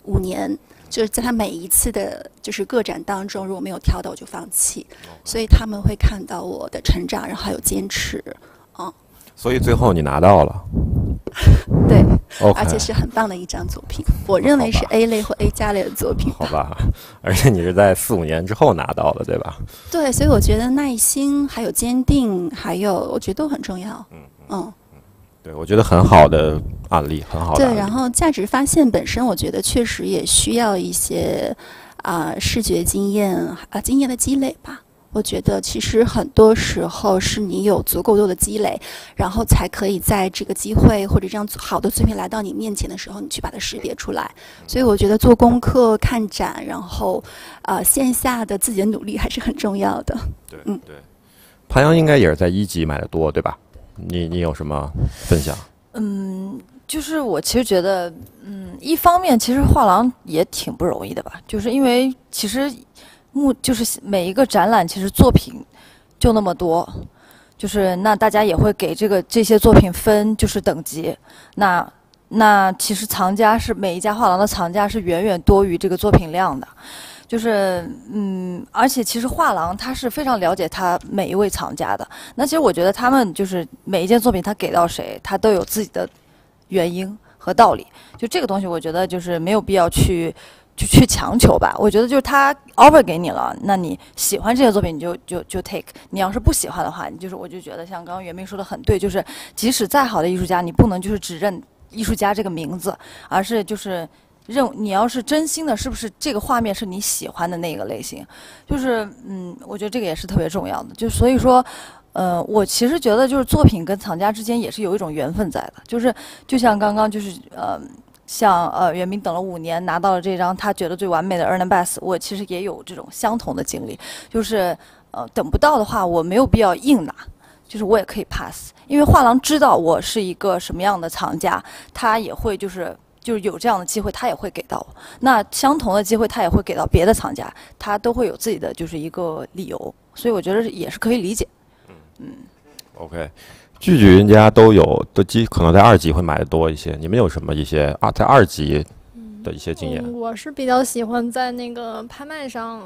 ，5年，就是在他每一次的就是个展当中，如果没有挑到我就放弃，所以他们会看到我的成长，然后还有坚持，所以最后你拿到了。对， okay， 而且是很棒的一张作品，我认为是 A 类或 A 加类的作品。好吧，而且你是在4、5年之后拿到的，对吧？对，所以我觉得耐心、还有坚定，还有我觉得都很重要。对，我觉得很好的案例，很好的案例。对，然后价值发现本身，我觉得确实也需要一些视觉经验经验的积累吧。我觉得其实很多时候是你有足够多的积累，然后才可以在这个机会或者这样好的作品来到你面前的时候，你去把它识别出来。所以我觉得做功课、看展，然后线下的自己的努力还是很重要的。对，对。潘阳应该也是在一级买的多，对吧？你有什么分享？就是我其实觉得，一方面其实画廊也挺不容易的吧，就是因为其实就是每一个展览其实作品就那么多，就是那大家也会给这些作品分就是等级，那其实藏家是每一家画廊的藏家是远远多于这个作品量的。就是而且其实画廊他是非常了解他每一位藏家的。那其实我觉得他们就是每一件作品他给到谁，他都有自己的原因和道理。就这个东西，我觉得就是没有必要去就去强求吧。我觉得就是他 offer 给你了，那你喜欢这些作品，你就 take。你要是不喜欢的话，我就觉得像刚刚袁明说的很对，就是即使再好的艺术家，你不能就是只认艺术家这个名字，而是就是你要是真心的，是不是这个画面是你喜欢的那个类型？就是我觉得这个也是特别重要的。就所以说。我其实觉得就是作品跟藏家之间也是有一种缘分在的，就像刚刚像袁明等了5年拿到了这张他觉得最完美的 Ernest Bass， 我其实也有这种相同的经历，等不到的话我没有必要硬拿，就是我也可以 pass， 因为画廊知道我是一个什么样的藏家，他也会就是有这样的机会，他也会给到我。那相同的机会，他也会给到别的藏家，他都会有自己的一个理由，所以我觉得也是可以理解。OK， 剧剧人家都可能在2级会买的多一些，你们有什么一些在2级的一些经验？我是比较喜欢在那个拍卖上，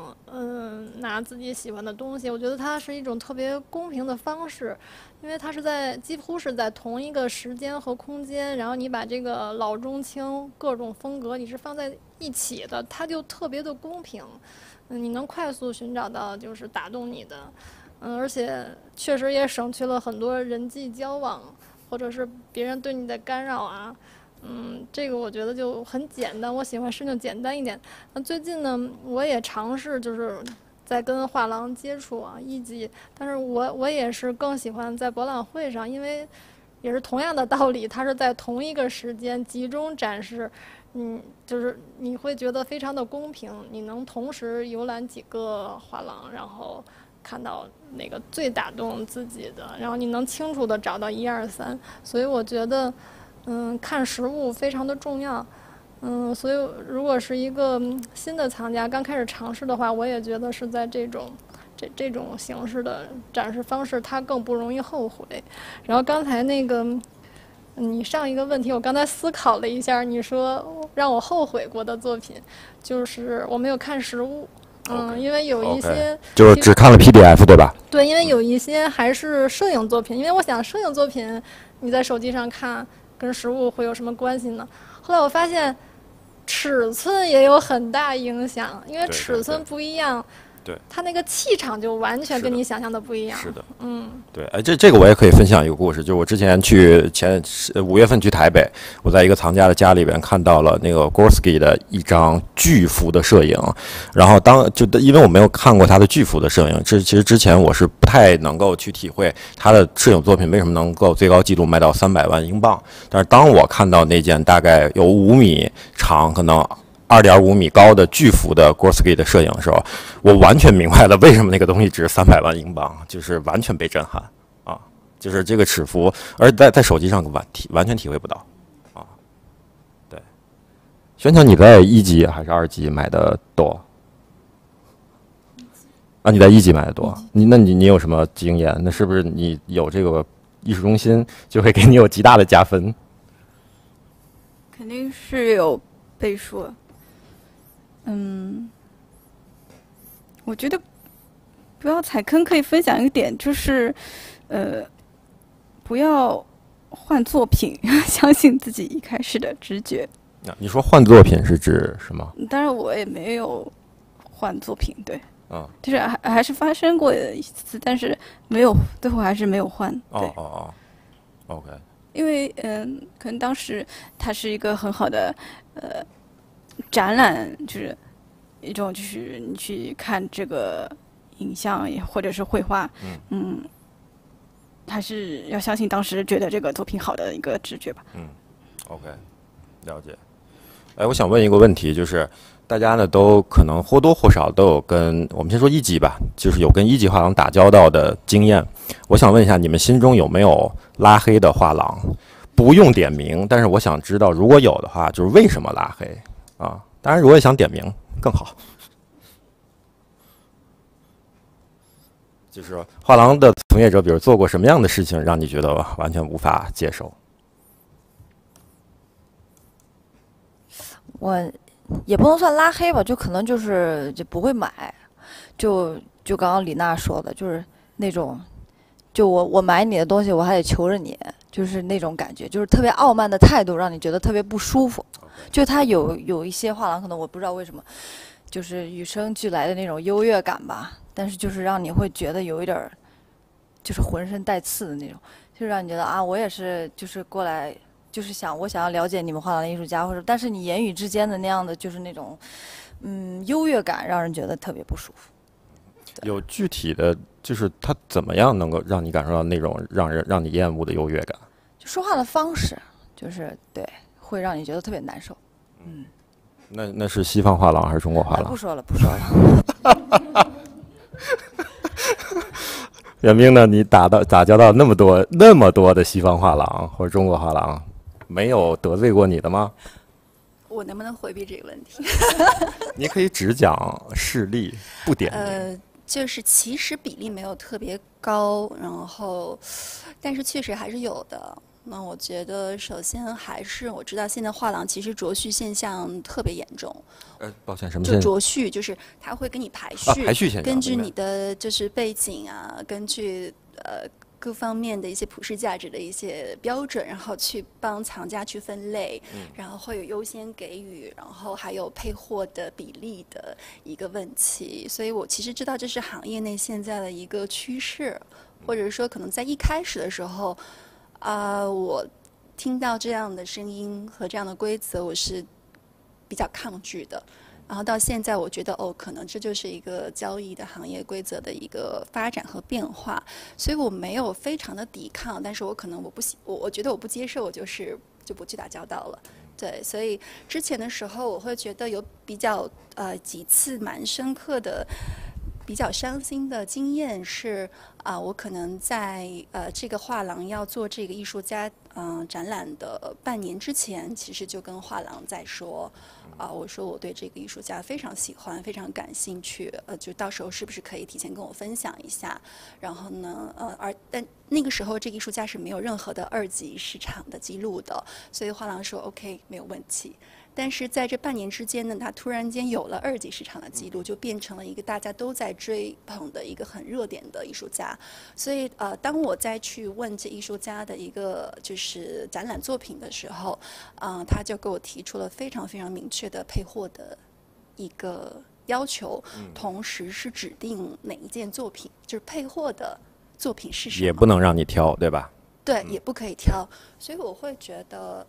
拿自己喜欢的东西。我觉得它是一种特别公平的方式，因为它是几乎是在同一个时间和空间，然后你把这个老中青各种风格你是放在一起的，它就特别的公平。你能快速寻找到就是打动你的。而且确实也省去了很多人际交往，或者是别人对你的干扰啊。这个我觉得就很简单，我喜欢事情简单一点。那最近呢，我也尝试在跟画廊接触1级，但是我也是更喜欢在博览会上，因为也是同样的道理，它是在同一个时间集中展示。你会觉得非常的公平，你能同时游览几个画廊，然后看到那个最打动自己的，然后你能清楚的找到1、2、3，所以我觉得，看实物非常的重要，所以如果是一个新的藏家刚开始尝试的话，我也觉得是在这种形式的展示方式，他更不容易后悔。然后刚才那个，你上一个问题，我刚才思考了一下，你说让我后悔过的作品，就是我没有看实物。因为有一些就是只看了 PDF 对吧？对，因为有一些还是摄影作品，因为我想摄影作品你在手机上看跟实物会有什么关系呢？后来我发现尺寸也有很大影响，因为尺寸不一样，对，它那个气场就完全跟你想象的不一样。是的，对，这个我也可以分享一个故事，就是我之前5月份去台北，我在一个藏家的家里边看到了那个 Gorski 的一张巨幅的摄影，然后因为我没有看过他的巨幅的摄影，其实之前我是不太能够去体会他的摄影作品为什么能够最高纪录卖到300万英镑，但是当我看到那件大概有5米长，可能2.5米高的巨幅的 Gorski 的摄影的时候，我完全明白了为什么那个东西值300万英镑，就是完全被震撼啊！就是这个尺幅，而在手机上完全体会不到啊。对，宣强，你在1级还是2级买的多？你在1级买的多，你有什么经验？那是不是你有这个艺术中心就会给你有极大的加分？肯定是有倍数。我觉得不要踩坑，可以分享一个点，就是不要换作品，相信自己一开始的直觉。你说换作品是指什么？当然我也没有换作品，对，就是还是发生过一次，但是没有，最后还是没有换。对，OK。因为可能当时它是一个很好的展览，就是一种就是你去看这个影像或者是绘画，还是要相信当时觉得这个作品好的一个直觉吧。OK， 了解。我想问一个问题，就是大家呢都可能或多或少都有我们先说1级吧，就是有跟1级画廊打交道的经验。我想问一下，你们心中有没有拉黑的画廊？不用点名，但是我想知道，如果有的话，就是为什么拉黑啊？当然，如果也想点名更好。就是画廊的从业者，比如做过什么样的事情，让你觉得完全无法接受？我也不能算拉黑吧，就可能就不会买，就刚刚李娜说的，就是那种，就我买你的东西，我还得求着你，就是那种感觉，就是特别傲慢的态度，让你觉得特别不舒服。就他有一些画廊，可能我不知道为什么，就是与生俱来的那种优越感吧，但是就是让你会觉得有一点儿，就是浑身带刺的那种，就让你觉得啊，我也是就是过来，就是我想要了解你们画廊的艺术家，或者但是你言语之间的那样的就是那种优越感，让人觉得特别不舒服。有具体的，就是他怎么样能够让你感受到那种让你厌恶的优越感？就说话的方式，就是对，会让你觉得特别难受。那是西方画廊还是中国画廊？不说了，不说了。袁冰呢？你打交道那么多的西方画廊或者中国画廊，没有得罪过你的吗？我能不能回避这个问题？你可以只讲事例，不点名。就是其实比例没有特别高，然后，但是确实还是有的。那我觉得，首先还是我知道现在画廊其实着序现象特别严重。抱歉，什么现象？就着序，就是他会给你排序，排序现象，根据你的就是背景啊，根据各方面的一些普世价值的一些标准，然后去帮藏家去分类，然后会有优先给予，然后还有配货的比例的一个问题。所以我其实知道这是行业内现在的一个趋势，或者说可能在一开始的时候，我听到这样的声音和这样的规则，我是比较抗拒的。然后到现在，我觉得可能这就是一个交易的行业规则的一个发展和变化，所以我没有非常的抵抗，但是我可能我觉得我不接受，我就不去打交道了。对，所以之前的时候，我会觉得有比较几次蛮深刻的、比较伤心的经验是我可能在这个画廊要做这个艺术家展览的半年之前，其实就跟画廊在说。我说我对这个艺术家非常喜欢，非常感兴趣，就到时候是不是可以提前跟我分享一下？然后呢，但那个时候这个艺术家是没有任何的2级市场的记录的，所以画廊说 OK 没有问题。但是在这半年之间呢，他突然间有了2级市场的记录，就变成了一个大家都在追捧的一个很热点的艺术家。所以当我再去问这艺术家的一个就是展览作品的时候，他就给我提出了非常非常明确的配货的一个要求，同时是指定哪一件作品，就是配货的作品是什么，也不能让你挑，对吧？对，也不可以挑。所以我会觉得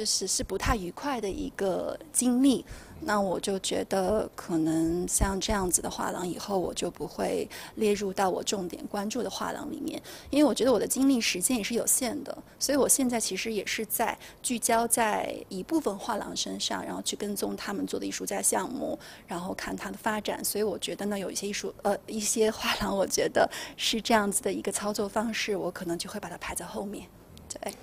是不太愉快的一个经历。那我就觉得可能像这样子的画廊，以后我就不会列入到我重点关注的画廊里面，因为我觉得我的精力时间也是有限的，所以我现在其实也是在聚焦在一部分画廊身上，然后去跟踪他们做的艺术家项目，然后看它的发展。所以我觉得呢，有一些一些画廊，我觉得是这样子的一个操作方式，我可能就会把它排在后面。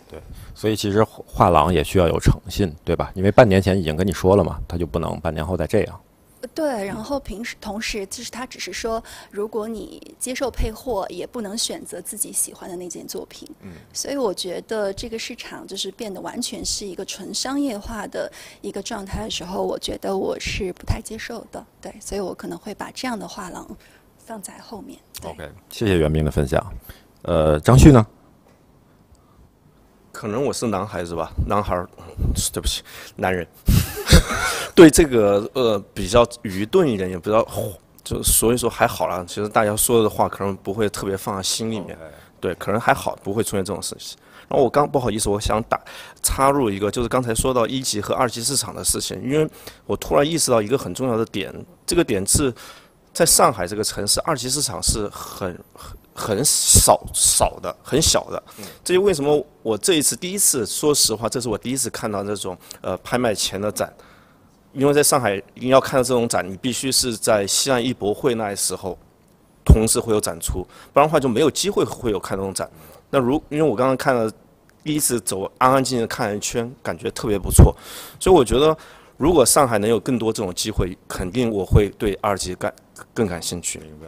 对，所以其实画廊也需要有诚信，对吧？因为半年前已经跟你说了嘛，他就不能半年后再这样。对，然后同时就是他只是说，如果你接受配货，也不能选择自己喜欢的那件作品。所以我觉得这个市场就是变得完全是一个纯商业化的一个状态的时候，我觉得我是不太接受的。对，所以我可能会把这样的画廊放在后面。OK， 谢谢袁冰的分享。张旭呢？可能我是男孩子吧，男孩，对不起，男人，对这个比较愚钝一点，也比较就所以说还好啦。其实大家说的话可能不会特别放在心里面，对，可能还好，不会出现这种事情。然后不好意思，我想插入一个，就是刚才说到1级和2级市场的事情，因为我突然意识到一个很重要的点，这个点是在上海这个城市，2级市场是很少的，很小的。这就为什么我这一次第一次，说实话，这是我第一次看到这种拍卖前的展。因为在上海，你要看到这种展，你必须是在西岸艺博会那时候，同时会有展出，不然的话就没有机会会有看这种展。那因为我刚刚看了，第一次走安安静静看了一圈，感觉特别不错，所以我觉得如果上海能有更多这种机会，肯定我会对2级更感兴趣。明白。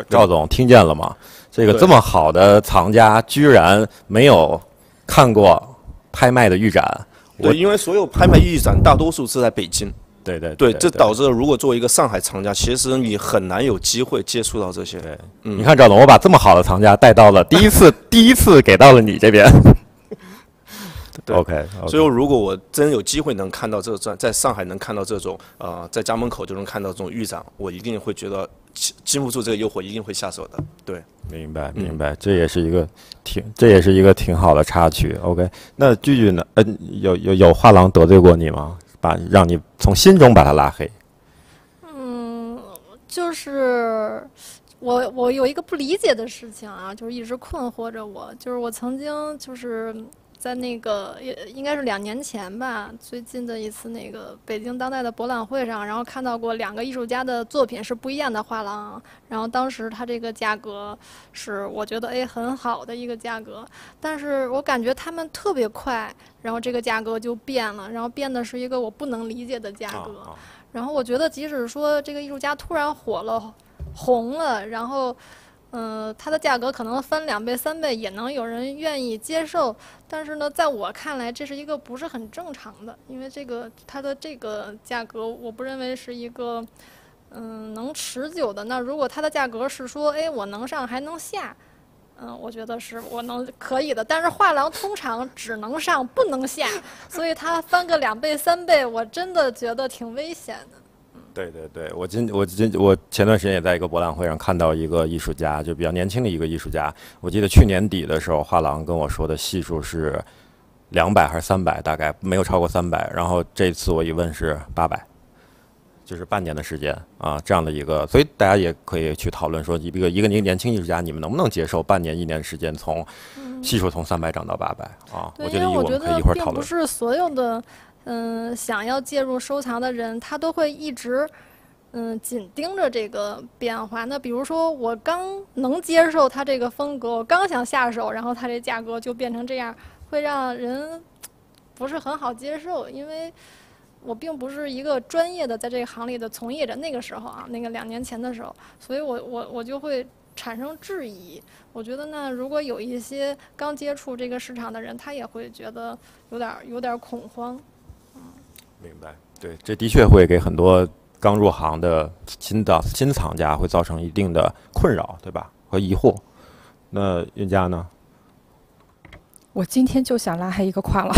赵总听见了吗？这个这么好的藏家居然没有看过拍卖的预展。对，因为所有拍卖预展大多数是在北京。对，这导致了如果作为一个上海藏家，其实你很难有机会接触到这些。对，你看赵总，我把这么好的藏家带到了第一次给到了你这边。OK， 所以如果我真有机会能看到这种，在上海能看到这种在家门口就能看到这种玉展，我一定会觉得经不住这个诱惑，一定会下手的。对，明白，这也是一个挺好的插曲。OK， 那句句呢？有画廊得罪过你吗？让你从心中把他拉黑？就是我有一个不理解的事情啊，就是一直困惑着我，就是我曾经就是在那个应该是2年前吧，最近的一次那个北京当代的博览会上，然后看到过2个艺术家的作品是不一样的画廊，然后当时他这个价格是我觉得很好的一个价格，但是我感觉他们特别快，然后这个价格就变了，然后变的是一个我不能理解的价格，然后我觉得即使说这个艺术家突然火了、红了，然后它的价格可能翻2倍、3倍，也能有人愿意接受。但是呢，在我看来，这是一个不是很正常的，因为它的这个价格，我不认为是一个能持久的。那如果它的价格是说，我能上还能下，我觉得是我可以的。但是画廊通常只能上不能下，所以它翻个2倍、3倍，我真的觉得挺危险的。对，我前段时间也在一个博览会上看到一个艺术家，就比较年轻的一个艺术家。我记得去年底的时候，画廊跟我说的系数是200还是300，大概没有超过300。然后这次我一问是800，就是半年的时间啊，这样的一个，所以大家也可以去讨论说，一个年轻艺术家，你们能不能接受半年、1年时间系数从300涨到800啊？我觉得我们可以一会儿讨论。并不是所有的。想要介入收藏的人，他都会一直紧盯着这个变化。那比如说，我刚能接受他这个风格，我刚想下手，然后他这价格就变成这样，会让人不是很好接受。因为我并不是一个专业的在这个行里的从业者，那个时候啊，那个2年前的时候，所以我就会产生质疑。我觉得呢，如果有一些刚接触这个市场的人，他也会觉得有点恐慌。明白，对，这的确会给很多刚入行的新藏家会造成一定的困扰，对吧？和疑惑。那云佳呢？我今天就想拉黑一个画廊。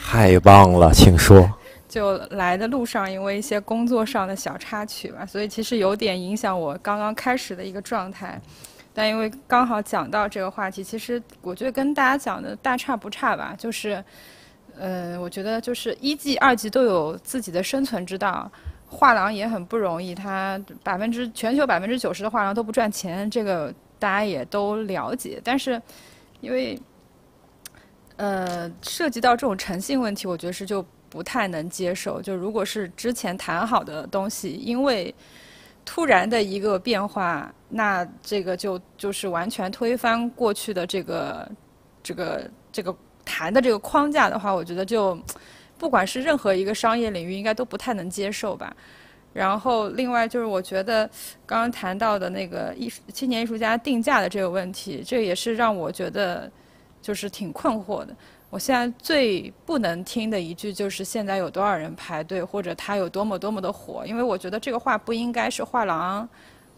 太棒了，请说。就来的路上，因为一些工作上的小插曲吧，所以其实有点影响我刚刚开始的一个状态。但因为刚好讲到这个话题，其实我觉得跟大家讲的大差不差吧，就是。我觉得就是1级、2级都有自己的生存之道，画廊也很不容易，它全球90%的画廊都不赚钱，这个大家也都了解。但是，因为涉及到这种诚信问题，我觉得是就不太能接受。就如果是之前谈好的东西，因为突然的一个变化，那这个就是完全推翻过去的这个谈的这个框架的话，我觉得就不管是任何一个商业领域，应该都不太能接受吧。然后另外就是我觉得刚刚谈到的那个青年艺术家定价的这个问题，这也是让我觉得就是挺困惑的。我现在最不能听的一句就是现在有多少人排队，或者他有多么的火，因为我觉得这个话不应该是画廊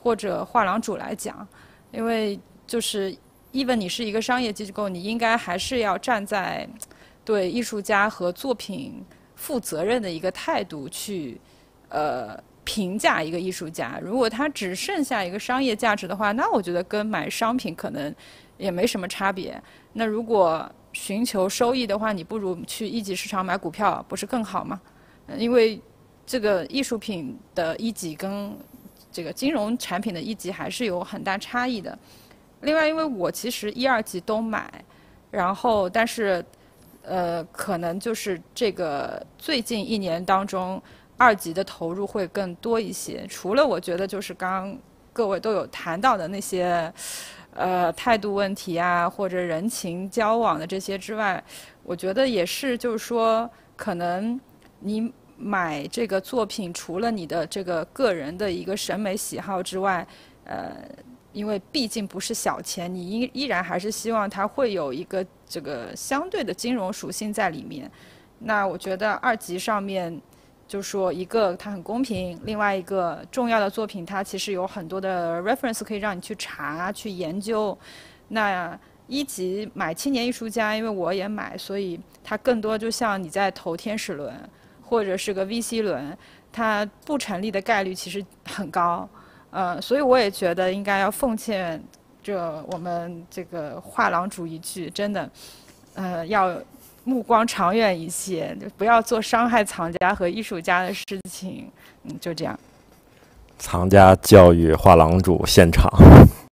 或者画廊主来讲，因为就是even你是一个商业机构，你应该还是要站在对艺术家和作品负责任的一个态度去评价一个艺术家。如果他只剩下一个商业价值的话，那我觉得跟买商品可能也没什么差别。那如果寻求收益的话，你不如去1级市场买股票，不是更好吗？因为这个艺术品的1级跟这个金融产品的1级还是有很大差异的。另外，因为我其实1、2级都买，然后但是可能就是这个最近1年当中2级的投入会更多一些。除了我觉得就是刚刚各位都有谈到的那些态度问题啊，或者人情交往的这些之外，我觉得也是就是说，可能你买这个作品，除了你的这个个人的一个审美喜好之外，因为毕竟不是小钱，你依然还是希望它会有一个这个相对的金融属性在里面。那我觉得2级上面就说一个它很公平，另外一个重要的作品它其实有很多的 reference 可以让你去查去研究。那一级买青年艺术家，因为我也买，所以它更多就像你在投天使轮或者是个 VC 轮，它不成立的概率其实很高。所以我也觉得应该要奉劝我们这个画廊主一句，真的，要目光长远一些，不要做伤害藏家和艺术家的事情。就这样。藏家教育画廊主现场。